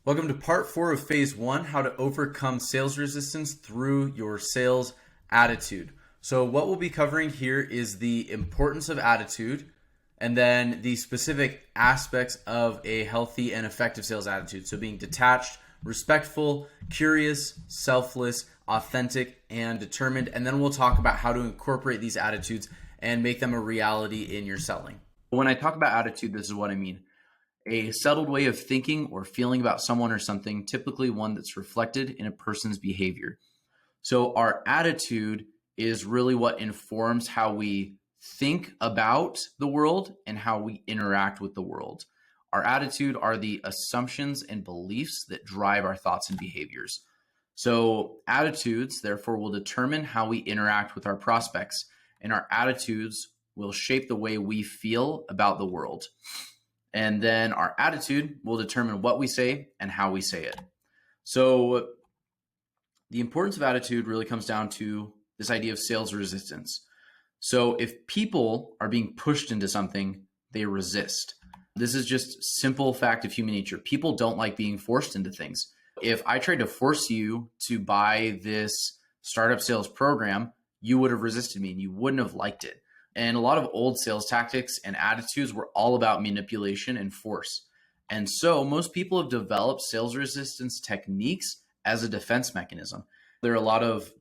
Welcome to part 4 of phase 1, how to overcome sales resistance through your sales attitude. So what we'll be covering here is the importance of attitude and then the specific aspects of a healthy and effective sales attitude. So being detached, respectful, curious, selfless, authentic, and determined. And then we'll talk about how to incorporate these attitudes and make them a reality in your selling. When I talk about attitude, this is what I mean. A settled way of thinking or feeling about someone or something, typically one that's reflected in a person's behavior. So our attitude is really what informs how we think about the world and how we interact with the world. Our attitude are the assumptions and beliefs that drive our thoughts and behaviors. So attitudes, therefore, will determine how we interact with our prospects, and our attitudes will shape the way we feel about the world. And then our attitude will determine what we say and how we say it. So the importance of attitude really comes down to this idea of sales resistance. So if people are being pushed into something, they resist. This is just simple fact of human nature. People don't like being forced into things. If I tried to force you to buy this startup sales program, you would have resisted me and you wouldn't have liked it. And a lot of old sales tactics and attitudes were all about manipulation and force. And so most people have developed sales resistance techniques as a defense mechanism. There are a lot of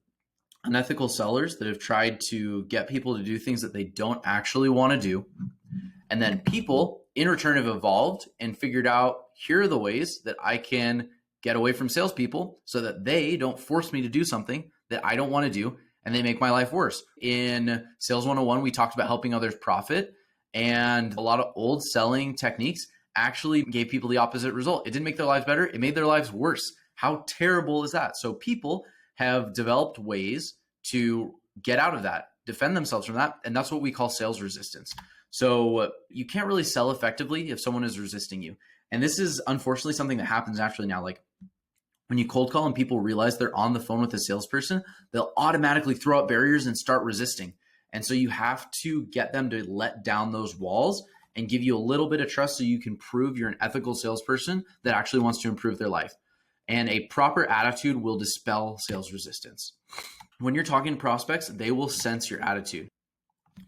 unethical sellers that have tried to get people to do things that they don't actually want to do. And then people in return have evolved and figured out, here are the ways that I can get away from salespeople so that they don't force me to do something that I don't want to do, and they make my life worse. In Sales 101, we talked about helping others profit, and a lot of old selling techniques actually gave people the opposite result. It didn't make their lives better. It made their lives worse. How terrible is that? So people have developed ways to get out of that, defend themselves from that, and that's what we call sales resistance. So you can't really sell effectively if someone is resisting you. And this is unfortunately something that happens naturally now. Like when you cold call and people realize they're on the phone with a salesperson, they'll automatically throw up barriers and start resisting. And so you have to get them to let down those walls and give you a little bit of trust so you can prove you're an ethical salesperson that actually wants to improve their life. And a proper attitude will dispel sales resistance. When you're talking to prospects, they will sense your attitude.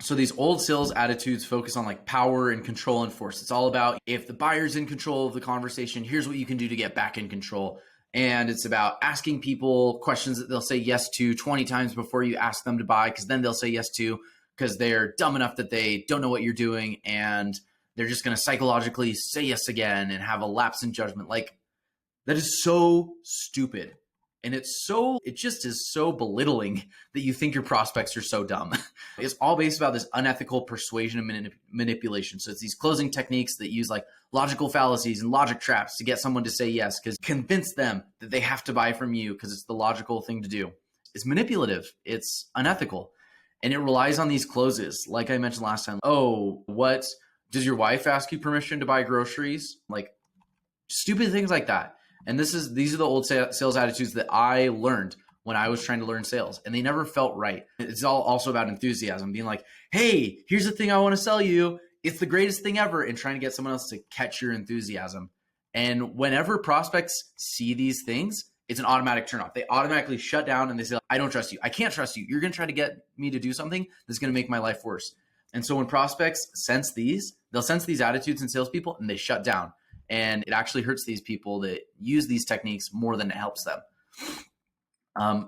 So these old sales attitudes focus on like power and control and force. It's all about if the buyer's in control of the conversation, here's what you can do to get back in control. And it's about asking people questions that they'll say yes to 20 times before you ask them to buy, because then they'll say yes to, because they're dumb enough that they don't know what you're doing and they're just going to psychologically say yes again and have a lapse in judgment. Like, that is so stupid. And it just is so belittling that you think your prospects are so dumb. It's all based about this unethical persuasion and manipulation. So it's these closing techniques that use like logical fallacies and logic traps to get someone to say yes, because convince them that they have to buy from you because it's the logical thing to do. It's manipulative. It's unethical. And it relies on these closes. Like I mentioned last time. Oh, what? Does your wife ask you permission to buy groceries? Like stupid things like that. And these are the old sales attitudes that I learned when I was trying to learn sales, and they never felt right. It's all also about enthusiasm, being like, hey, here's the thing I want to sell you. It's the greatest thing ever, and trying to get someone else to catch your enthusiasm. And whenever prospects see these things, it's an automatic turnoff. They automatically shut down and they say, I don't trust you. I can't trust you. You're going to try to get me to do something that's going to make my life worse. And so when prospects sense they'll sense these attitudes in salespeople and they shut down. And it actually hurts these people that use these techniques more than it helps them.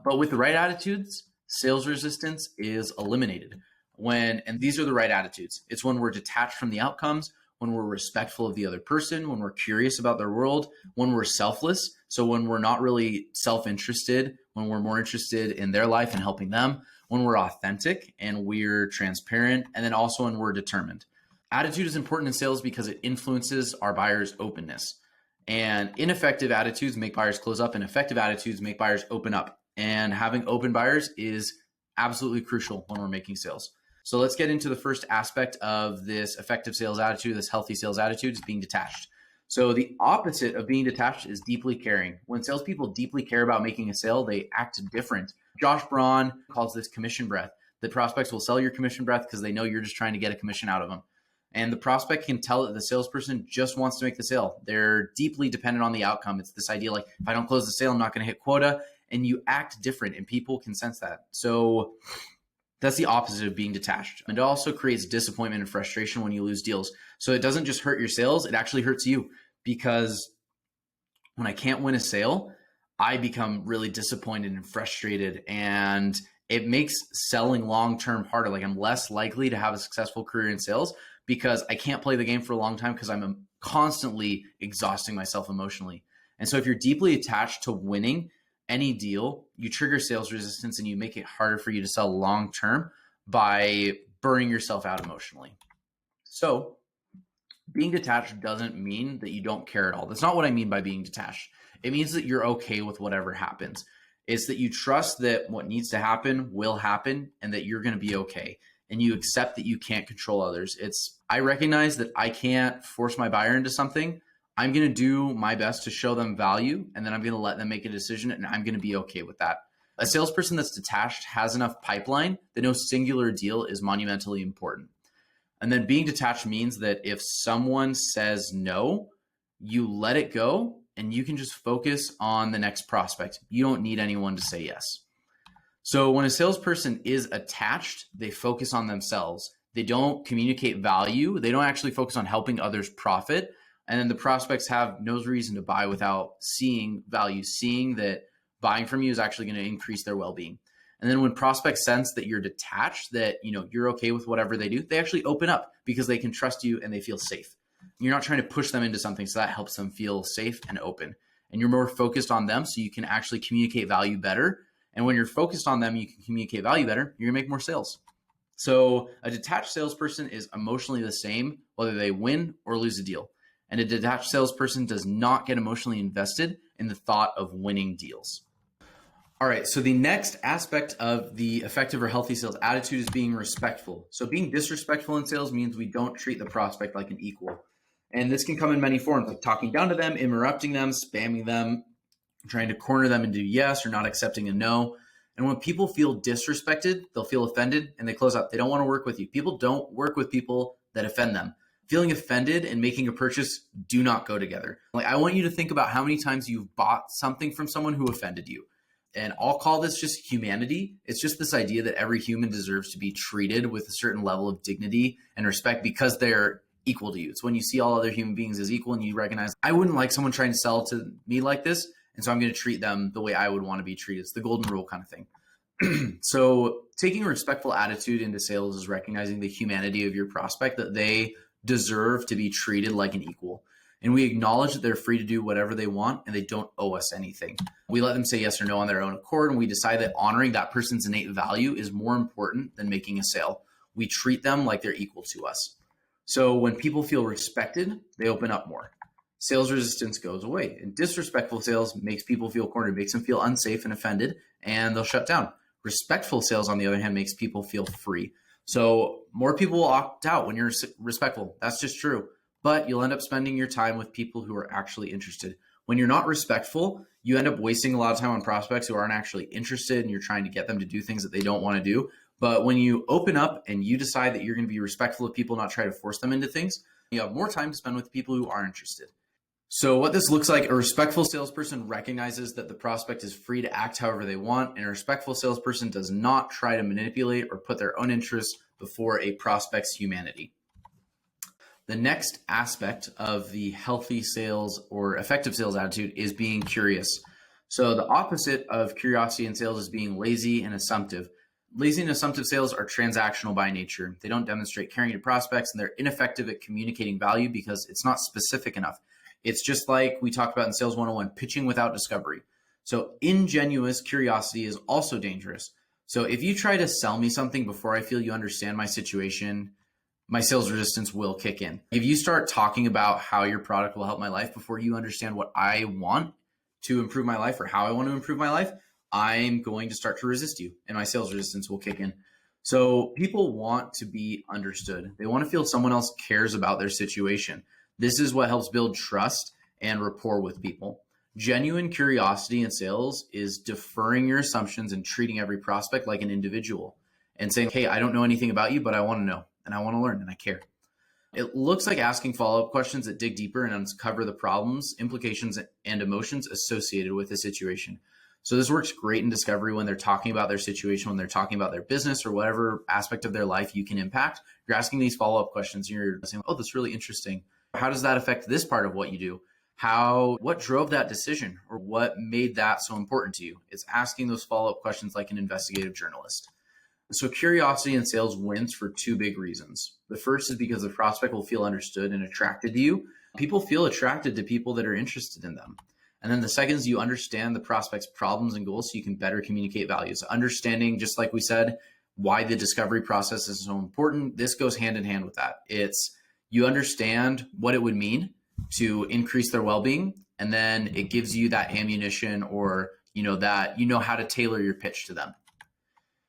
But with the right attitudes, sales resistance is eliminated. And these are the right attitudes. It's when we're detached from the outcomes, when we're respectful of the other person, when we're curious about their world, when we're selfless. So when we're not really self-interested, when we're more interested in their life and helping them, when we're authentic and we're transparent, and then also when we're determined. Attitude is important in sales because it influences our buyers' openness. And ineffective attitudes make buyers close up, and effective attitudes make buyers open up. And having open buyers is absolutely crucial when we're making sales. So let's get into the first aspect of this effective sales attitude, this healthy sales attitude, is being detached. So the opposite of being detached is deeply caring. When salespeople deeply care about making a sale, they act different. Josh Braun calls this commission breath. The prospects will sell your commission breath because they know you're just trying to get a commission out of them. And the prospect can tell that the salesperson just wants to make the sale. They're deeply dependent on the outcome. It's this idea like, if I don't close the sale, I'm not going to hit quota. And you act different, and people can sense that. So that's the opposite of being detached. And it also creates disappointment and frustration when you lose deals. So it doesn't just hurt your sales, it actually hurts you, because when I can't win a sale, I become really disappointed and frustrated, and it makes selling long-term harder. Like, I'm less likely to have a successful career in sales because I can't play the game for a long time because I'm constantly exhausting myself emotionally. And so if you're deeply attached to winning any deal, you trigger sales resistance and you make it harder for you to sell long-term by burning yourself out emotionally. So being detached doesn't mean that you don't care at all. That's not what I mean by being detached. It means that you're okay with whatever happens. It's that you trust that what needs to happen will happen and that you're going to be okay. And you accept that you can't control others. I recognize that I can't force my buyer into something. I'm going to do my best to show them value, and then I'm going to let them make a decision, and I'm going to be okay with that. A salesperson that's detached has enough pipeline that no singular deal is monumentally important. And then being detached means that if someone says no, you let it go and you can just focus on the next prospect. You don't need anyone to say yes. So when a salesperson is attached, they focus on themselves. They don't communicate value. They don't actually focus on helping others profit. And then the prospects have no reason to buy without seeing value, seeing that buying from you is actually going to increase their well-being. And then when prospects sense that you're detached, that you're okay with whatever they do, they actually open up because they can trust you and they feel safe. You're not trying to push them into something, so that helps them feel safe and open. And you're more focused on them, so you can actually communicate value better. And when you're focused on them, you can communicate value better. You're gonna make more sales. So a detached salesperson is emotionally the same, whether they win or lose a deal. And a detached salesperson does not get emotionally invested in the thought of winning deals. All right, so the next aspect of the effective or healthy sales attitude is being respectful. So being disrespectful in sales means we don't treat the prospect like an equal. And this can come in many forms, like talking down to them, interrupting them, spamming them, trying to corner them into yes or not accepting a no. And when people feel disrespected, they'll feel offended and they close up. They don't want to work with you. People don't work with people that offend them. Feeling offended and making a purchase do not go together. Like, I want you to think about how many times you've bought something from someone who offended you. And I'll call this just humanity. It's just this idea that every human deserves to be treated with a certain level of dignity and respect because they're equal to you. It's when you see all other human beings as equal and you recognize, I wouldn't like someone trying to sell to me like this. And so I'm going to treat them the way I would want to be treated. It's the golden rule kind of thing. So taking a respectful attitude into sales is recognizing the humanity of your prospect, that they deserve to be treated like an equal. And we acknowledge that they're free to do whatever they want and they don't owe us anything. We let them say yes or no on their own accord, and we decide that honoring that person's innate value is more important than making a sale. We treat them like they're equal to us. So when people feel respected, they open up more. Sales resistance goes away. And disrespectful sales makes people feel cornered, makes them feel unsafe and offended, and they'll shut down. Respectful sales, on the other hand, makes people feel free. So more people will opt out when you're respectful. That's just true. But you'll end up spending your time with people who are actually interested. When you're not respectful, you end up wasting a lot of time on prospects who aren't actually interested, and you're trying to get them to do things that they don't want to do. But when you open up and you decide that you're going to be respectful of people, not try to force them into things, you have more time to spend with people who are interested. So what this looks like, a respectful salesperson recognizes that the prospect is free to act however they want, and a respectful salesperson does not try to manipulate or put their own interests before a prospect's humanity. The next aspect of the healthy sales or effective sales attitude is being curious. So the opposite of curiosity in sales is being lazy and assumptive. Lazy and assumptive sales are transactional by nature. They don't demonstrate caring to prospects, and they're ineffective at communicating value because it's not specific enough. It's just like we talked about in Sales 101, pitching without discovery. So ingenuous curiosity is also dangerous. So if you try to sell me something before I feel you understand my situation, my sales resistance will kick in. If you start talking about how your product will help my life before you understand what I want to improve my life or how I want to improve my life, I'm going to start to resist you, and my sales resistance will kick in. So people want to be understood. They want to feel someone else cares about their situation. This is what helps build trust and rapport with people. Genuine curiosity in sales is deferring your assumptions and treating every prospect like an individual and saying, hey, I don't know anything about you, but I want to know and I want to learn and I care. It looks like asking follow-up questions that dig deeper and uncover the problems, implications, and emotions associated with the situation. So this works great in discovery when they're talking about their situation, when they're talking about their business or whatever aspect of their life you can impact. You're asking these follow-up questions and you're saying, oh, that's really interesting. How does that affect this part of what you do? What drove that decision or what made that so important to you? It's asking those follow-up questions like an investigative journalist. So curiosity in sales wins for two big reasons. The first is because the prospect will feel understood and attracted to you. People feel attracted to people that are interested in them. And then the second is you understand the prospect's problems and goals so you can better communicate values. Understanding, just like we said, why the discovery process is so important. This goes hand in hand with that. It's you understand what it would mean to increase their well-being, and then it gives you that ammunition or that how to tailor your pitch to them.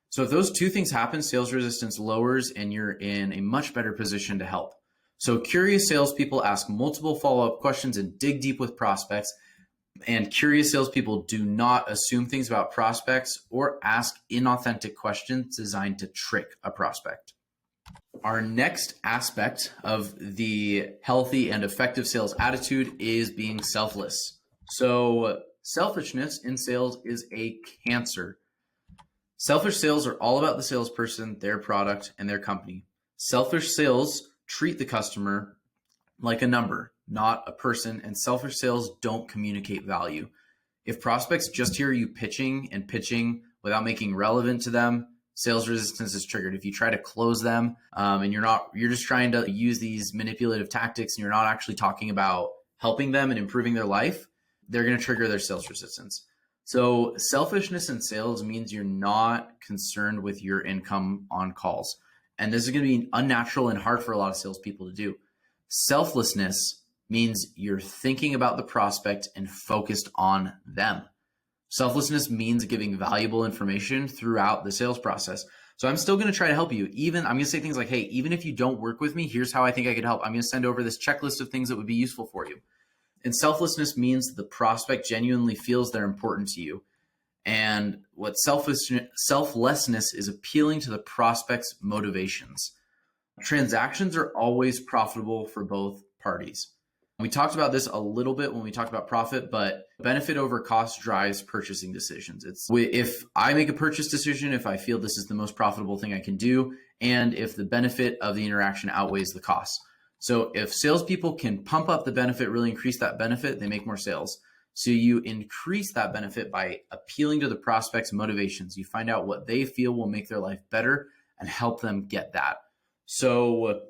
So if those two things happen, sales resistance lowers and you're in a much better position to help. So curious salespeople ask multiple follow-up questions and dig deep with prospects. And curious salespeople do not assume things about prospects or ask inauthentic questions designed to trick a prospect. Our next aspect of the healthy and effective sales attitude is being selfless. So selfishness in sales is a cancer. Selfish sales are all about the salesperson, their product, and their company. Selfish sales treat the customer like a number, not a person, and selfish sales don't communicate value. If prospects just hear you pitching and pitching without making relevant to them, sales resistance is triggered. If you try to close them and you're just trying to use these manipulative tactics and you're not actually talking about helping them and improving their life, they're going to trigger their sales resistance. So selfishness in sales means you're not concerned with your income on calls. And this is going to be unnatural and hard for a lot of salespeople to do. Selflessness means you're thinking about the prospect and focused on them. Selflessness means giving valuable information throughout the sales process. So I'm still going to try to help you. I'm going to say things like, hey, even if you don't work with me, here's how I think I could help. I'm going to send over this checklist of things that would be useful for you. And selflessness means the prospect genuinely feels they're important to you. And what selflessness is appealing to the prospect's motivations. Transactions are always profitable for both parties. We talked about this a little bit when we talked about profit, but benefit over cost drives purchasing decisions. If I make a purchase decision, if I feel this is the most profitable thing I can do, and if the benefit of the interaction outweighs the cost. So if salespeople can pump up the benefit, really increase that benefit, they make more sales. So you increase that benefit by appealing to the prospect's motivations. You find out what they feel will make their life better and help them get that. So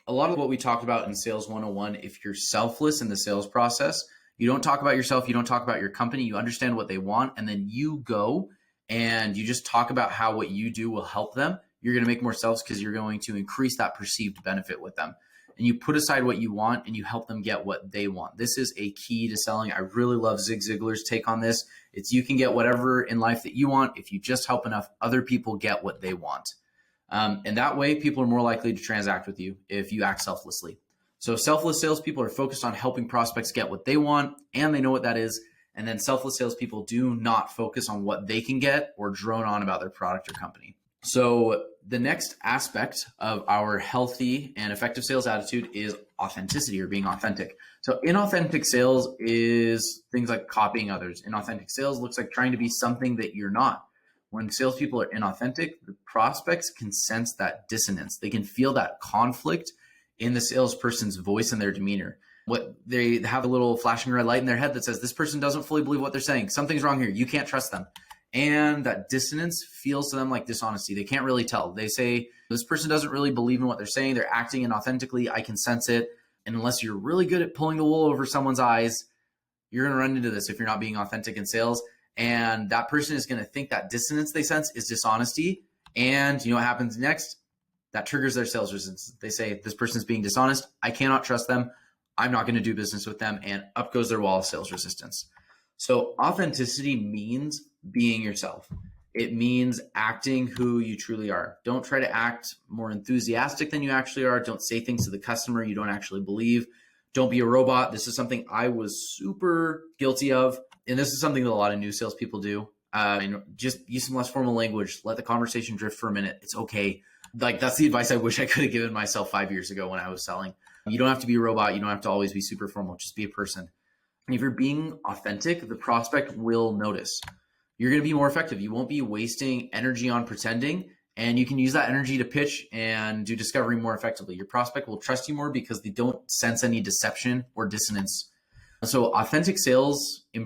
a lot of what we talked about in Sales 101, if you're selfless in the sales process, you don't talk about yourself, you don't talk about your company, you understand what they want, and then you go and you just talk about how what you do will help them, you're going to make more sales because you're going to increase that perceived benefit with them. And you put aside what you want and you help them get what they want. This is a key to selling. I really love Zig Ziglar's take on this. It's you can get whatever in life that you want if you just help enough other people get what they want. And that way, people are more likely to transact with you if you act selflessly. So selfless salespeople are focused on helping prospects get what they want, and they know what that is. And then selfless salespeople do not focus on what they can get or drone on about their product or company. So the next aspect of our healthy and effective sales attitude is authenticity or being authentic. So inauthentic sales is things like copying others. Inauthentic sales looks like trying to be something that you're not. When salespeople are inauthentic, the prospects can sense that dissonance. They can feel that conflict in the salesperson's voice and their demeanor. They have a little flashing red light in their head that says, this person doesn't fully believe what they're saying. Something's wrong here. You can't trust them. And that dissonance feels to them like dishonesty. They can't really tell. They say, this person doesn't really believe in what they're saying. They're acting inauthentically. I can sense it. And unless you're really good at pulling the wool over someone's eyes, you're going to run into this if you're not being authentic in sales. And that person is going to think that dissonance they sense is dishonesty. And you know what happens next? That triggers their sales resistance. They say, this person is being dishonest. I cannot trust them. I'm not going to do business with them. And up goes their wall of sales resistance. So authenticity means being yourself. It means acting who you truly are. Don't try to act more enthusiastic than you actually are. Don't say things to the customer you don't actually believe. Don't be a robot. This is something I was super guilty of. And this is something that a lot of new salespeople do. And just use some less formal language. Let the conversation drift for a minute. It's okay. Like, that's the advice I wish I could have given myself 5 years ago when I was selling. You don't have to be a robot. You don't have to always be super formal. Just be a person. And if you're being authentic, the prospect will notice. You're going to be more effective. You won't be wasting energy on pretending, and you can use that energy to pitch and do discovery more effectively. Your prospect will trust you more because they don't sense any deception or dissonance. So an authentic salesperson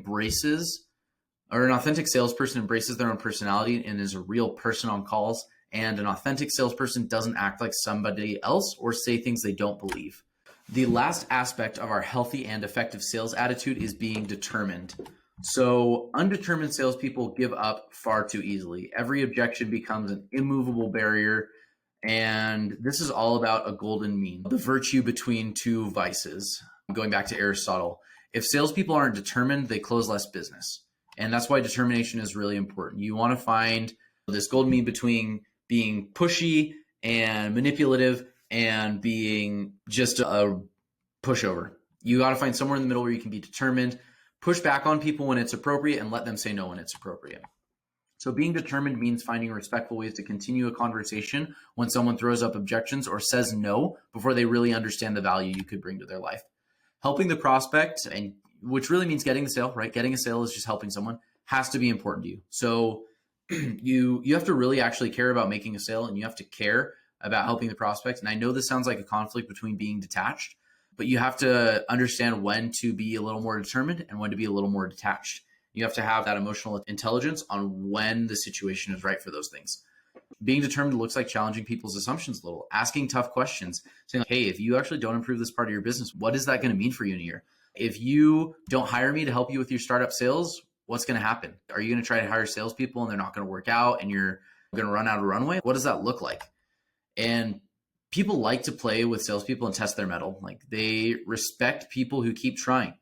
embraces their own personality and is a real person on calls. And an authentic salesperson doesn't act like somebody else or say things they don't believe. The last aspect of our healthy and effective sales attitude is being determined. So undetermined salespeople give up far too easily. Every objection becomes an immovable barrier. And this is all about a golden mean, the virtue between two vices. Going back to Aristotle, if salespeople aren't determined, they close less business. And that's why determination is really important. You want to find this golden mean between being pushy and manipulative and being just a pushover. You got to find somewhere in the middle where you can be determined, push back on people when it's appropriate, and let them say no when it's appropriate. So being determined means finding respectful ways to continue a conversation when someone throws up objections or says no before they really understand the value you could bring to their life. Helping the prospect, and which really means getting the sale, right? Getting a sale is just helping someone, has to be important to you. So you have to really actually care about making a sale, and you have to care about helping the prospect. And I know this sounds like a conflict between being detached, but you have to understand when to be a little more determined and when to be a little more detached. You have to have that emotional intelligence on when the situation is right for those things. Being determined looks like challenging people's assumptions a little, asking tough questions, saying, like, hey, if you actually don't improve this part of your business, what is that going to mean for you in a year? If you don't hire me to help you with your startup sales, what's going to happen? Are you going to try to hire salespeople and they're not going to work out and you're going to run out of runway? What does that look like? And people like to play with salespeople and test their mettle. Like, they respect people who keep trying.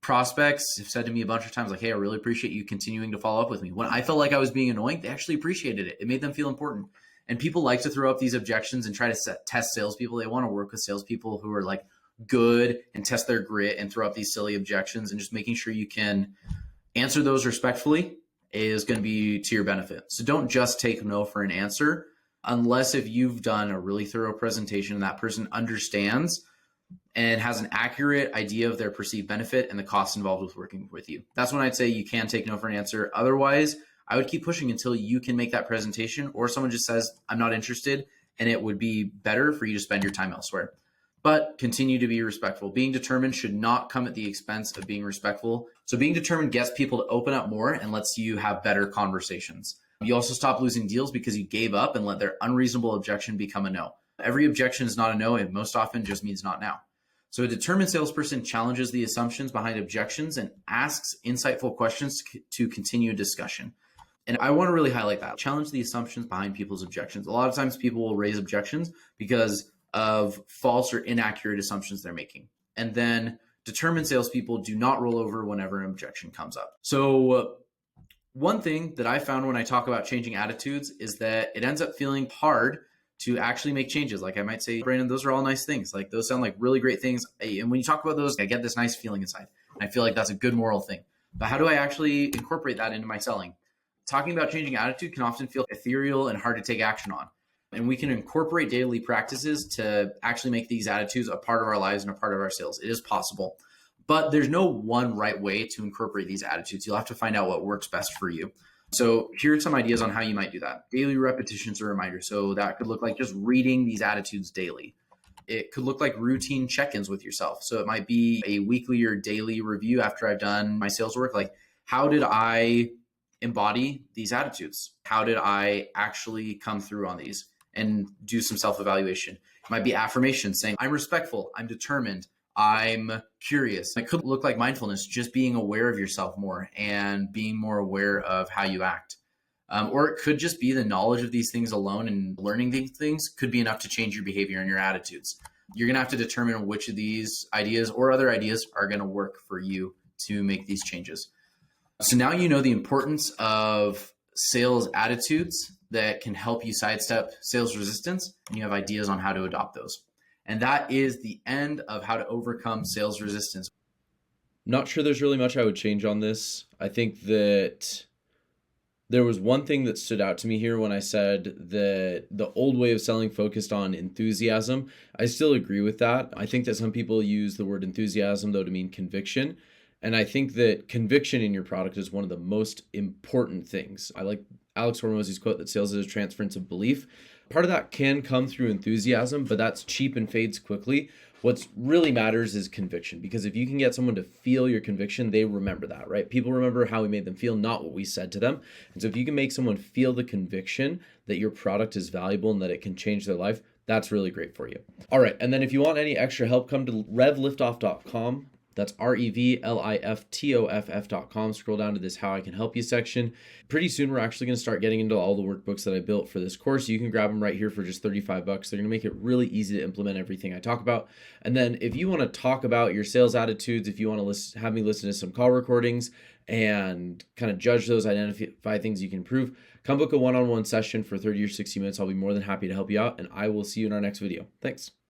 Prospects have said to me a bunch of times, like, hey, I really appreciate you continuing to follow up with me. When I felt like I was being annoying, they actually appreciated it. It made them feel important. And people like to throw up these objections and try to test salespeople. They want to work with salespeople who are like good and test their grit and throw up these silly objections, and just making sure you can answer those respectfully is going to be to your benefit. So don't just take no for an answer, unless if you've done a really thorough presentation and that person understands and has an accurate idea of their perceived benefit and the costs involved with working with you. That's when I'd say you can take no for an answer. Otherwise, I would keep pushing until you can make that presentation, or someone just says, I'm not interested, and it would be better for you to spend your time elsewhere. But continue to be respectful. Being determined should not come at the expense of being respectful. So being determined gets people to open up more and lets you have better conversations. You also stop losing deals because you gave up and let their unreasonable objection become a no. Every objection is not a no, and most often just means not now. So a determined salesperson challenges the assumptions behind objections and asks insightful questions to continue a discussion. And I want to really highlight that. Challenge the assumptions behind people's objections. A lot of times people will raise objections because of false or inaccurate assumptions they're making. And then determined salespeople do not roll over whenever an objection comes up. So one thing that I found when I talk about changing attitudes is that it ends up feeling hard to actually make changes. Like, I might say, Brandon, those are all nice things. Like, those sound like really great things. And when you talk about those, I get this nice feeling inside. And I feel like that's a good moral thing. But how do I actually incorporate that into my selling? Talking about changing attitude can often feel ethereal and hard to take action on. And we can incorporate daily practices to actually make these attitudes a part of our lives and a part of our sales. It is possible. But there's no one right way to incorporate these attitudes. You'll have to find out what works best for you. So here are some ideas on how you might do that. Daily repetitions or reminders. So that could look like just reading these attitudes daily. It could look like routine check-ins with yourself. So it might be a weekly or daily review after I've done my sales work. Like, how did I embody these attitudes? How did I actually come through on these? And do some self-evaluation. It might be affirmations saying, I'm respectful, I'm determined, I'm curious. It could look like mindfulness, just being aware of yourself more and being more aware of how you act. Or it could just be the knowledge of these things alone, and learning these things could be enough to change your behavior and your attitudes. You're going to have to determine which of these ideas or other ideas are going to work for you to make these changes. So now you know the importance of sales attitudes that can help you sidestep sales resistance, and you have ideas on how to adopt those. And that is the end of how to overcome sales resistance. Not sure there's really much I would change on this. I think that There was one thing that stood out to me here when I said that the old way of selling focused on enthusiasm. I still agree with that. I think that some people use the word enthusiasm, though, to mean conviction. And I think that conviction in your product is one of the most important things. I like Alex Hormozzi's quote that sales is a transference of belief. Part of that can come through enthusiasm, but that's cheap and fades quickly. What's really matters is conviction, because if you can get someone to feel your conviction, they remember that, right? People remember how we made them feel, not what we said to them. And so if you can make someone feel the conviction that your product is valuable and that it can change their life, that's really great for you. All right. And then if you want any extra help, come to revliftoff.com. That's REVLIFTOFF.com. Scroll down to this How I Can Help You section. Pretty soon, we're actually going to start getting into all the workbooks that I built for this course. You can grab them right here for just $35. They're going to make it really easy to implement everything I talk about. And then if you want to talk about your sales attitudes, if you want to have me listen to some call recordings and kind of judge those, identify things you can improve, come book a one-on-one session for 30 or 60 minutes. I'll be more than happy to help you out, and I will see you in our next video. Thanks.